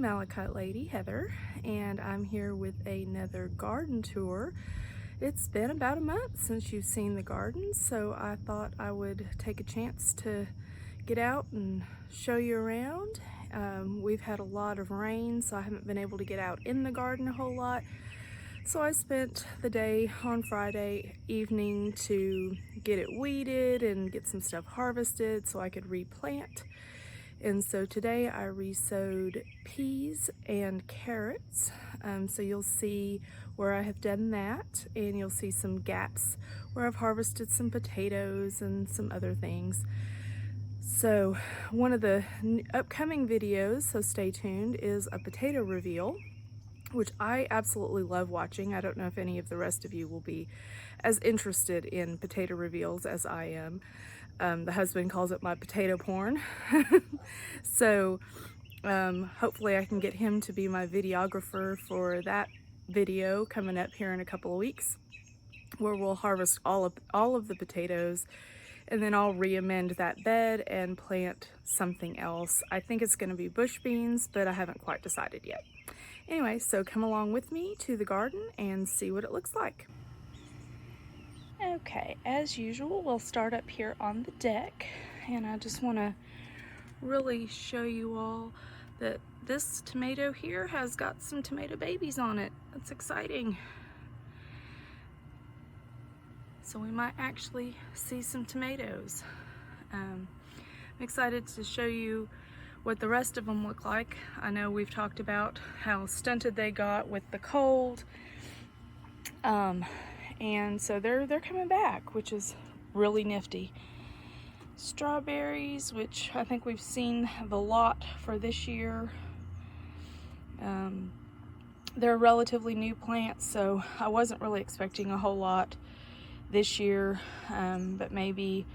Malachite lady, Heather, and I'm here with another garden tour. It's been about a month since you've seen the garden, so I thought I would take a chance to get out and show you around. We've had a lot of rain, so I haven't been able to get out in the garden a whole lot. So I spent the day on Friday evening to get it weeded and get some stuff harvested so I could replant. And so today I resowed peas and carrots. So you'll see where I have done that, and you'll see some gaps where I've harvested some potatoes and some other things. So one of the upcoming videos, so stay tuned, is a potato reveal, which I absolutely love watching. I don't know if any of the rest of you will be as interested in potato reveals as I am. The husband calls it my potato porn. So hopefully I can get him to be my videographer for that video coming up here in a couple of weeks, where we'll harvest all of the potatoes, and then I'll re-amend that bed and plant something else. I think it's going to be bush beans, but I haven't quite decided yet. Anyway, so come along with me to the garden and see what it looks like. Okay, as usual, we'll start up here on the deck, and I just want to really show you all that this tomato here has got some tomato babies on it. That's exciting. So we might actually see some tomatoes. I'm excited to show you what the rest of them look like. I know we've talked about how stunted they got with the cold. And so they're coming back, which is really nifty. Strawberries, which I think we've seen the lot for this year. They're relatively new plants, so I wasn't really expecting a whole lot this year, but maybe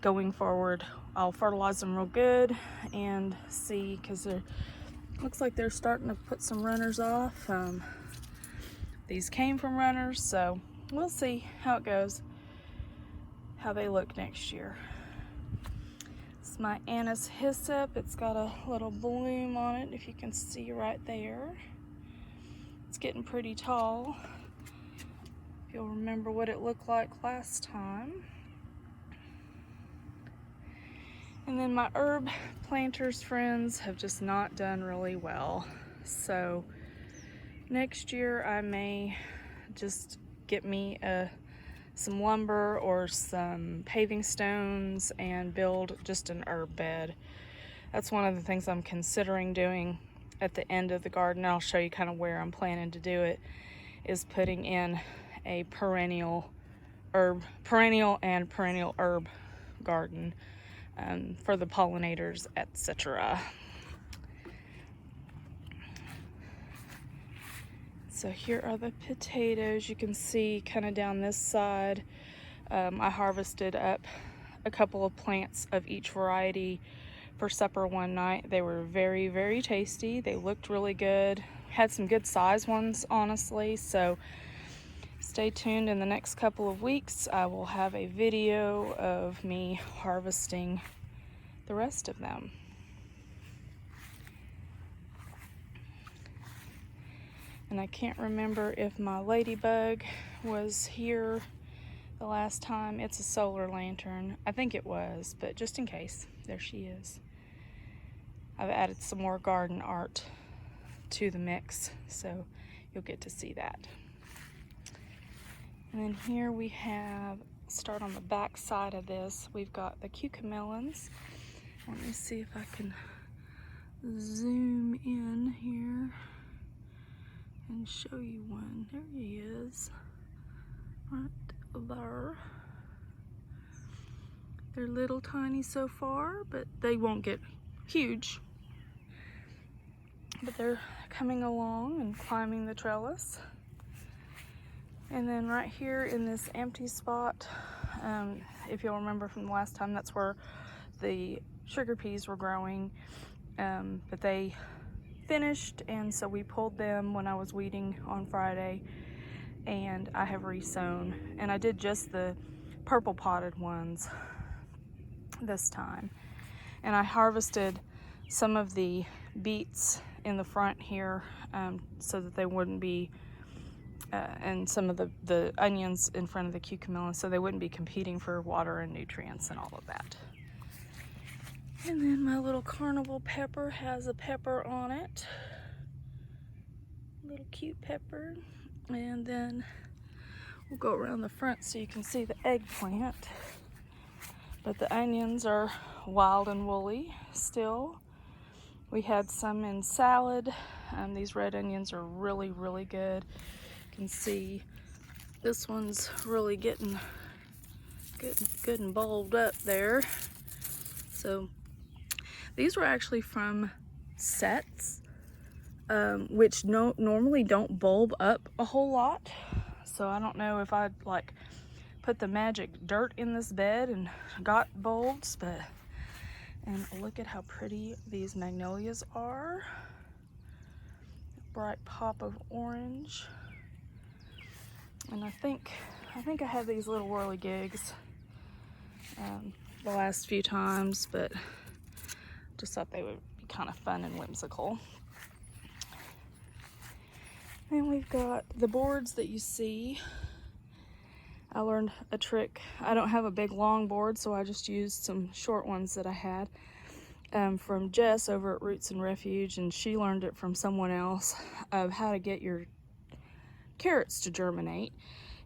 going forward I'll fertilize them real good and see, because it looks like they're starting to put some runners off. These came from runners, so we'll see how it goes, how they look next year. It's my anise hyssop. It's got a little bloom on it, if you can see right there. It's getting pretty tall. If you'll remember what it looked like last time. And then my herb planters friends have just not done really well. So next year I may just get me some lumber or some paving stones and build just an herb bed. That's one of the things I'm considering doing at the end of the garden. I'll show you kind of where I'm planning to do it, is putting in a perennial and perennial herb garden for the pollinators, etc. So here are the potatoes. You can see kind of down this side. I harvested up a couple of plants of each variety for supper one night. They were very, very tasty. They looked really good. Had some good size ones, honestly. So stay tuned. In the next couple of weeks, I will have a video of me harvesting the rest of them. And I can't remember if my ladybug was here the last time. It's a solar lantern. I think it was, but just in case, there she is. I've added some more garden art to the mix, so you'll get to see that. And then here we have, start on the back side of this, we've got the cucamelons. Let me see if I can zoom in here and show you one. There he is, right there. They're little tiny so far, but they won't get huge. But they're coming along and climbing the trellis. And then right here in this empty spot, if you'll remember from the last time, that's where the sugar peas were growing, but they finished, and so we pulled them when I was weeding on Friday, and I have resown, and I did just the purple potted ones this time. And I harvested some of the beets in the front here, so that they wouldn't be, and some of the onions in front of the cucumilla, so they wouldn't be competing for water and nutrients and all of that. And then my little carnival pepper has a pepper on it. Little cute pepper. And then we'll go around the front so you can see the eggplant. But the onions are wild and woolly still. We had some in salad. These red onions are really, really good. You can see this one's really getting good and bulbed up there. So these were actually from sets, which normally don't bulb up a whole lot. So I don't know if I'd like put the magic dirt in this bed and got bulbs, but, and look at how pretty these magnolias are. Bright pop of orange. And I think I had these little whirligigs the last few times, but just thought they would be kind of fun and whimsical. And we've got the boards that you see. I learned a trick. I don't have a big long board, so I just used some short ones that I had from Jess over at Roots and Refuge, and she learned it from someone else of how to get your carrots to germinate.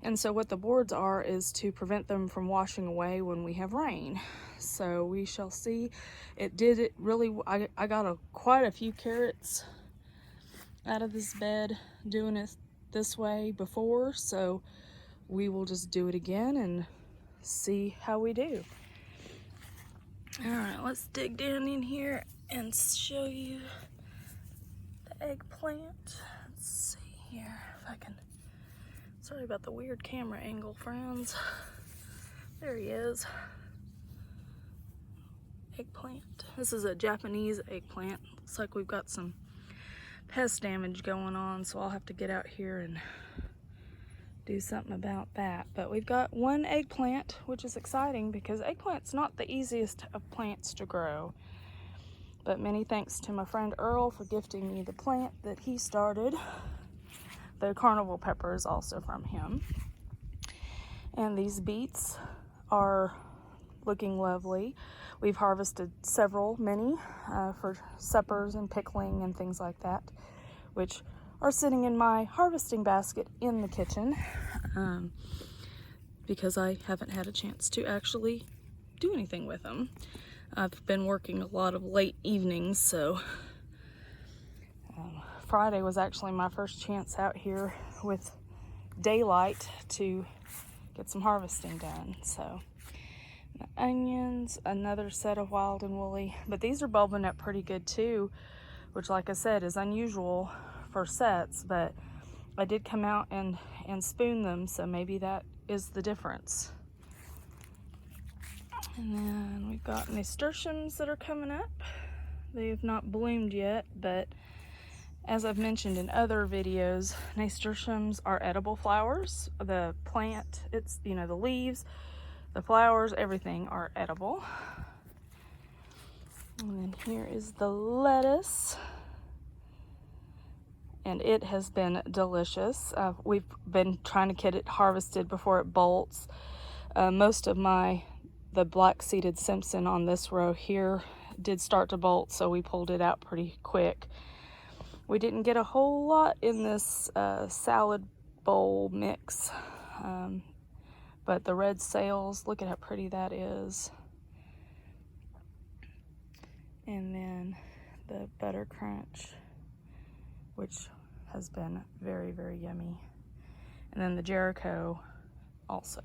And so what the boards are is to prevent them from washing away when we have rain. So we shall see. It did it really. I got quite a few carrots out of this bed doing it this way before, so we will just do it again and see how we do. All right, let's dig down in here and show you the eggplant. Let's see here if I can. Sorry about the weird camera angle, friends. There he is. Eggplant. This is a Japanese eggplant. Looks like we've got some pest damage going on, so I'll have to get out here and do something about that. But we've got one eggplant, which is exciting because eggplant's not the easiest of plants to grow. But many thanks to my friend Earl for gifting me the plant that he started. The carnival pepper is also from him. And these beets are looking lovely. We've harvested many for suppers and pickling and things like that, which are sitting in my harvesting basket in the kitchen because I haven't had a chance to actually do anything with them. I've been working a lot of late evenings, so Friday was actually my first chance out here with daylight to get some harvesting done. So the onions, another set of wild and woolly, but these are bulbing up pretty good too, which, like I said, is unusual for sets, but I did come out and spoon them, so maybe that is the difference. And then we've got nasturtiums that are coming up. They have not bloomed yet, but as I've mentioned in other videos, nasturtiums are edible flowers. The plant, it's, you know, the leaves, the flowers, everything are edible. And then here is the lettuce. And it has been delicious. We've been trying to get it harvested before it bolts. Most of the black-seeded Simpson on this row here did start to bolt, so we pulled it out pretty quick. We didn't get a whole lot in this salad bowl mix, but the red sails, look at how pretty that is. And then the butter crunch, which has been very, very yummy. And then the Jericho also.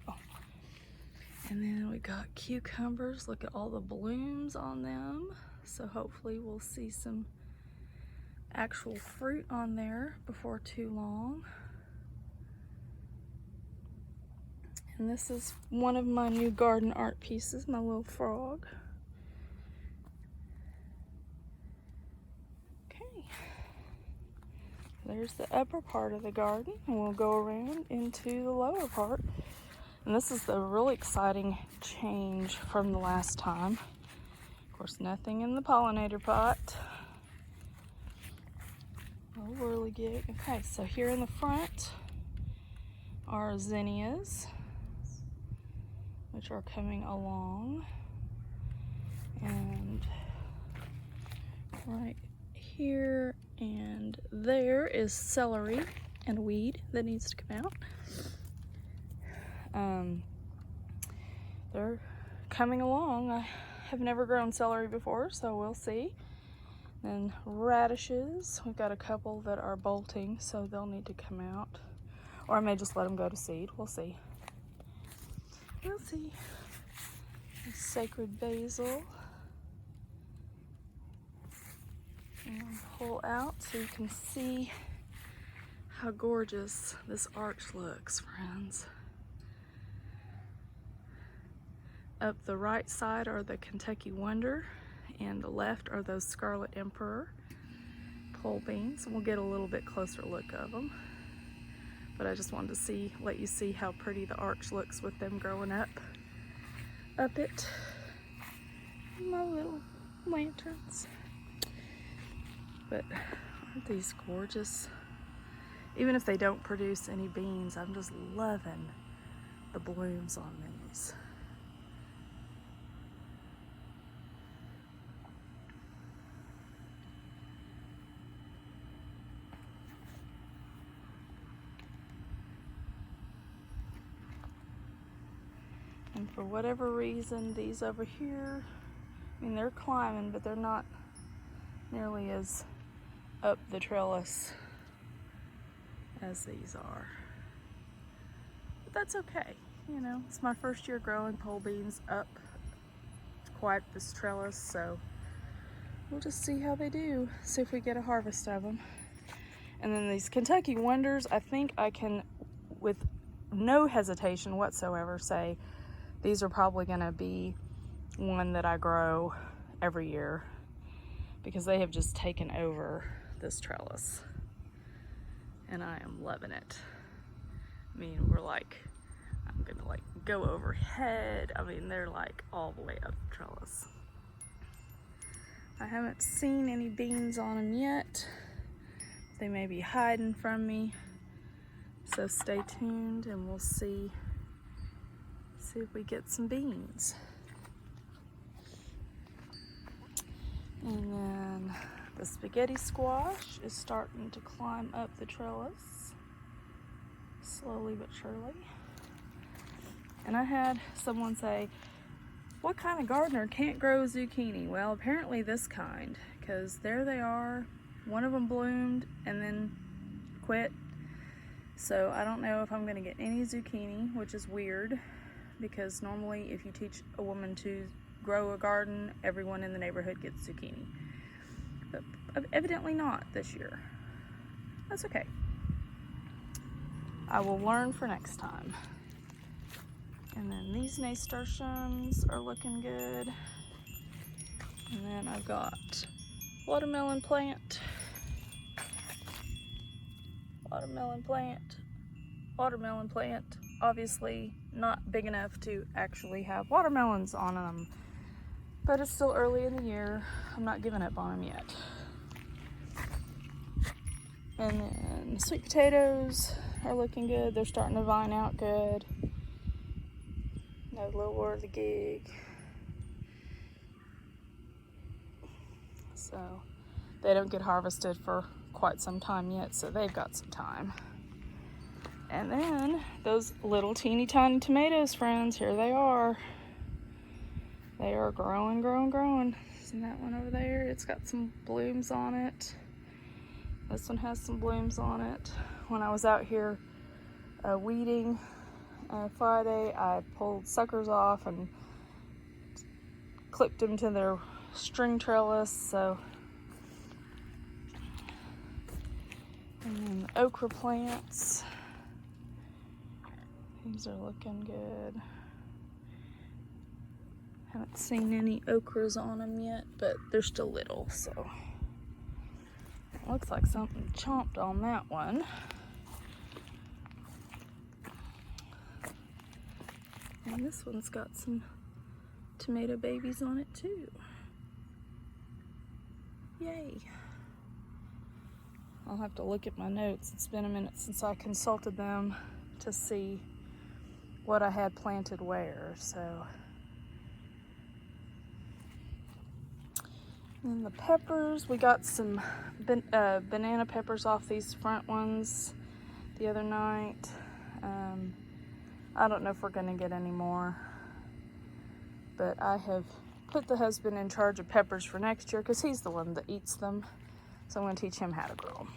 And then we got cucumbers. Look at all the blooms on them. So hopefully we'll see some actual fruit on there before too long. And this is one of my new garden art pieces, my little frog. Okay. There's the upper part of the garden, and we'll go around into the lower part. And this is the really exciting change from the last time. Of course, nothing in the pollinator pot. Oh, whirligig. Okay, so here in the front are zinnias, which are coming along. And right here and there is celery and a weed that needs to come out. They're coming along. I have never grown celery before, so we'll see. Then radishes, we've got a couple that are bolting, so they'll need to come out. Or I may just let them go to seed. We'll see. We'll see. Sacred basil. And pull out so you can see how gorgeous this arch looks, friends. Up the right side are the Kentucky Wonder, and the left are those Scarlet Emperor pole beans. We'll get a little bit closer look of them, but I just wanted to let you see how pretty the arch looks with them growing up it. My little lanterns. But aren't these gorgeous? Even if they don't produce any beans, I'm just loving the blooms on these. And for whatever reason, these over here, I mean, they're climbing, but they're not nearly as up the trellis as these are. But that's okay, you know, it's my first year growing pole beans up quite this trellis, so we'll just see how they do, see if we get a harvest of them. And then these Kentucky Wonders, I think I can, with no hesitation whatsoever, say these are probably gonna be one that I grow every year because they have just taken over this trellis and I am loving it. I mean, I'm gonna like go overhead. I mean, they're like all the way up the trellis. I haven't seen any beans on them yet. They may be hiding from me, so stay tuned and we'll see if we get some beans. And then the spaghetti squash is starting to climb up the trellis, slowly but surely. And I had someone say, what kind of gardener can't grow zucchini? Well, apparently this kind, because there they are. One of them bloomed and then quit. So I don't know if I'm gonna get any zucchini, which is weird, because normally if you teach a woman to grow a garden, everyone in the neighborhood gets zucchini. But evidently not this year. That's okay. I will learn for next time. And then these nasturtiums are looking good. And then I've got watermelon plant, obviously not big enough to actually have watermelons on them, but it's still early in the year. I'm not giving up on them yet. And then sweet potatoes are looking good. They're starting to vine out good. No little whirligig. So they don't get harvested for quite some time yet, so they've got some time. And then those little teeny tiny tomatoes, friends, here they are. They are growing. Isn't that one over there? It's got some blooms on it. This one has some blooms on it. When I was out here weeding Friday, I pulled suckers off and clipped them to their string trellis. So, and then the okra plants. These are looking good. Haven't seen any okras on them yet, but they're still little, so. It looks like something chomped on that one. And this one's got some tomato babies on it too. Yay. I'll have to look at my notes. It's been a minute since I consulted them to see what I had planted where, so. And the peppers, we got some banana peppers off these front ones the other night. I don't know if we're gonna get any more, but I have put the husband in charge of peppers for next year because he's the one that eats them. So I'm gonna teach him how to grow.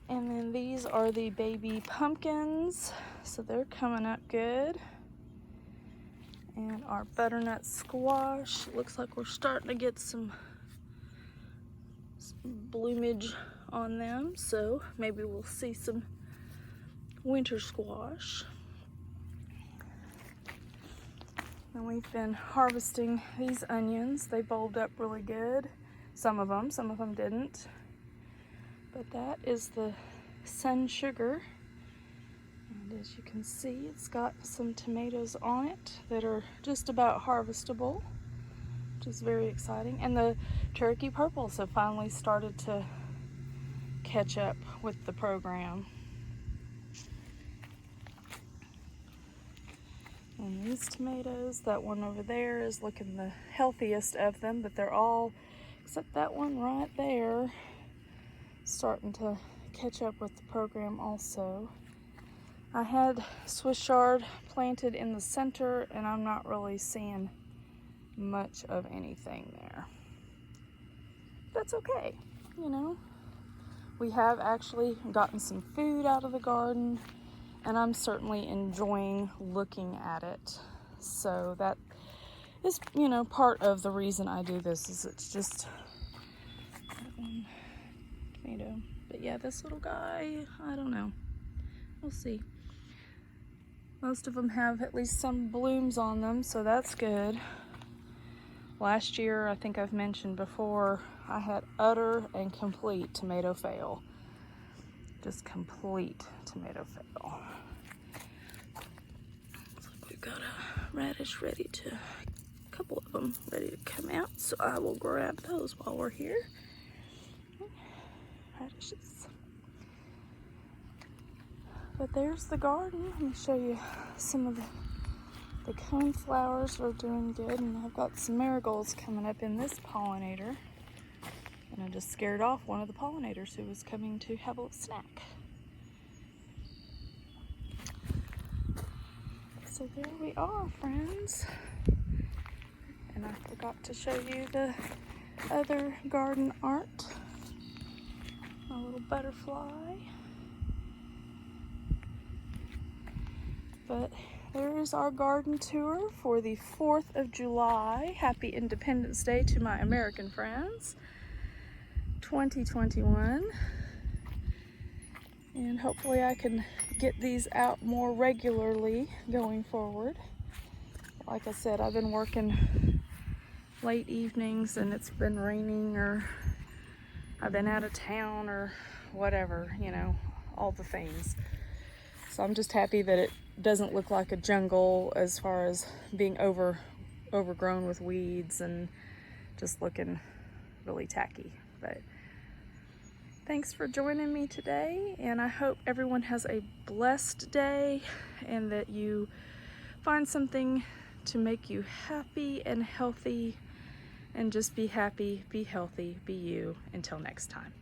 And then these are the baby pumpkins. So they're coming up good. And our butternut squash, looks like we're starting to get some bloomage on them. So maybe we'll see some winter squash. And we've been harvesting these onions. They bulbed up really good. Some of them didn't. But that is the sun sugar. And as you can see, it's got some tomatoes on it that are just about harvestable, which is very exciting. And the turkey purples have finally started to catch up with the program. And these tomatoes, that one over there is looking the healthiest of them, but they're all, except that one right there, starting to catch up with the program also. I had Swiss chard planted in the center, and I'm not really seeing much of anything there. That's okay, you know. We have actually gotten some food out of the garden, and I'm certainly enjoying looking at it. So that is, you know, part of the reason I do this is it's just that one tomato. But yeah, this little guy, I don't know. We'll see. Most of them have at least some blooms on them, so that's good. Last year, I think I've mentioned before, I had utter and complete tomato fail. Just complete tomato fail. Looks like we've got a radish ready to, a couple of them ready to come out, so I will grab those while we're here. Radishes. But there's the garden. Let me show you some of the coneflowers are doing good, and I've got some marigolds coming up in this pollinator. And I just scared off one of the pollinators who was coming to have a little snack. So there we are, friends. And I forgot to show you the other garden art. My little butterfly. But there is our garden tour for the 4th of July. Happy Independence Day to my American friends. 2021. And hopefully I can get these out more regularly going forward. Like I said, I've been working late evenings and it's been raining, or I've been out of town, or whatever, you know, all the things. So I'm just happy that it doesn't look like a jungle as far as being overgrown with weeds and just looking really tacky. But thanks for joining me today, and I hope everyone has a blessed day and that you find something to make you happy and healthy, and just be happy, be healthy, be you. Until next time.